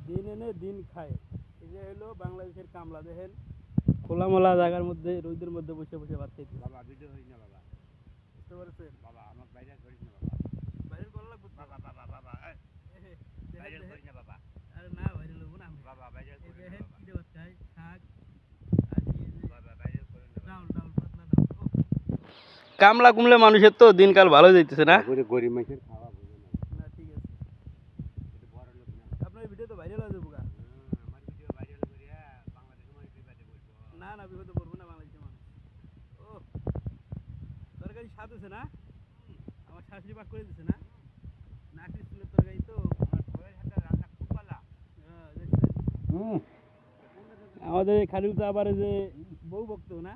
দিন এনে দিন খায়। এই যে হলো বাংলাদেশের কামলা, দেখেন খোলামেলা জায়গার মধ্যে রোদের মধ্যে বসে বসে ভাত খাইতে। বাবা ভিডিও হইস না বাবা, বুঝতে পারছেন? বাবা আমার বাইরে করিস না বাবা, ভাইরাল করা লাগবে তো। বাবা বাবা বাবা বাইরে করিস না বাবা, আরে না ভাইরাল হবো না আমি। বাবা বাইরে এই করিস না দেখেন বাবা, কি দেওয়া চাই, শাক আর এই যে বাবা বাইরে করিস না ডাউল ডাউল পাতলা ডাউল। কামলা কুমলে মানুষের তো দিনকাল ভালো যাইতেছে না। গরিব মানুষের খাওয়া বোঝে না, না ঠিক আছে, এটা বড় লোক না। আপনার ভিডিও তো ভাইরাল হয়ে যাবো গা। আমার ভিডিও ভাইরাল করিয়া বাংলাদেশের মানুষ বিপদে পড়বো। না না বিপদে পড়বো না বাংলাদেশের মানুষ। ও তরকারি স্বাদ হয়েছে না? আমার শাশুড়ি পাক করে দিছে না? নাকি স্কুলের তরকারি তো। আমার বউয়ের হাতে রান্না খুব ভালো। দেখছেন? আমাদের খালিল তো আবার এই যে বউ ভক্ত না,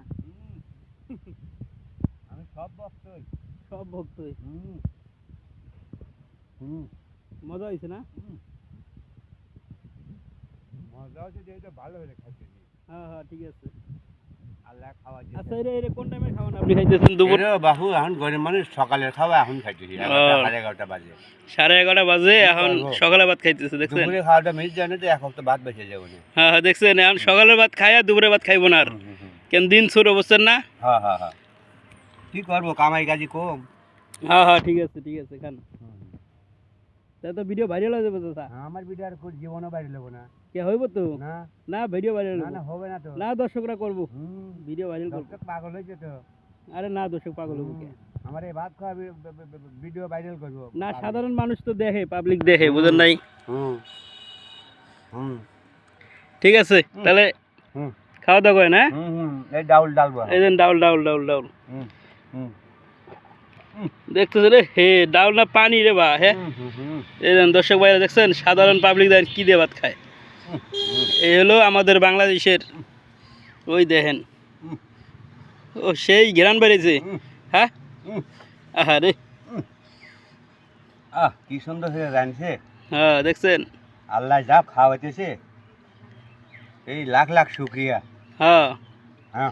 আমি সব বক্তই। সব ভক্তই। মজা হয়েছে না? মজা হচ্ছে যে এটা ভালো হলে খাইতে দিই। হ্যাঁ হ্যাঁ ঠিক আছে। আল্লাহ খাওয়া আচ্ছা এর কোন টাইমে খাওয়ান আপনি খাইতেছেন? দুপুর বাহু এখন গরিব মানুষ সকালের খাওয়া এখন খাইতেছি 11:30 বাজে। 11:30 বাজে এখন সকালে ভাত খাইতেছে, দেখছেন? দুপুরে খাওয়াটা মিস যায় না তো, এক হপ্তাহ ভাত বেঁচে যাবো না। হ্যাঁ হ্যাঁ দেখছেন, এখন সকালের ভাত খাই আর দুপুরে ভাত খাইবো না আর। কেন দিন শুরু বুঝছেন না? হ্যাঁ হ্যাঁ হ্যাঁ, কি করবো, কামাই কাজি কম। হ্যাঁ হ্যাঁ ঠিক আছে খান। তা তো ভিডিও ভাইরাল হয়ে যাবে তো তা। আমার ভিডিও আর জীবনও বাইরে নেবো না। কে হইব তো? না না ভিডিও ভাইরাল না না, হবে না তো। না, দর্শকরা করব, ভিডিও ভাইরাল করব। দর্শক পাগল হয়েছে তো। আরে না, দর্শক পাগল হবো কে? আমার এই ভাত খাওয়া ভিডিও ভাইরাল করবো না, সাধারণ মানুষ তো দেখে, পাবলিক দেখে, বুঝেন নাই? ঠিক আছে তাহলে খাওয়া দাওয়া করেন। হ্যাঁ এই ডাউল ডালবো, এই দেন ডাউল ডাউল ডাউল ডাউল দেখতেছে রে, হে ডাউল না পানি রে বা। হ্যাঁ এই দেন দর্শক ভাইরা, দেখছেন সাধারণ পাবলিক দেন কি দিয়ে ভাত খায়। এই হলো আমাদের বাংলাদেশের, ওই দেখেন ও সেই ঘেরান বেড়েছে। হ্যাঁ আরে কি সুন্দর হয়ে রাঁধছে। হ্যাঁ দেখছেন, আল্লাহ যা খাওয়াইতেছে, এই লাখ লাখ শুক্রিয়া। হ্যাঁ হ্যাঁ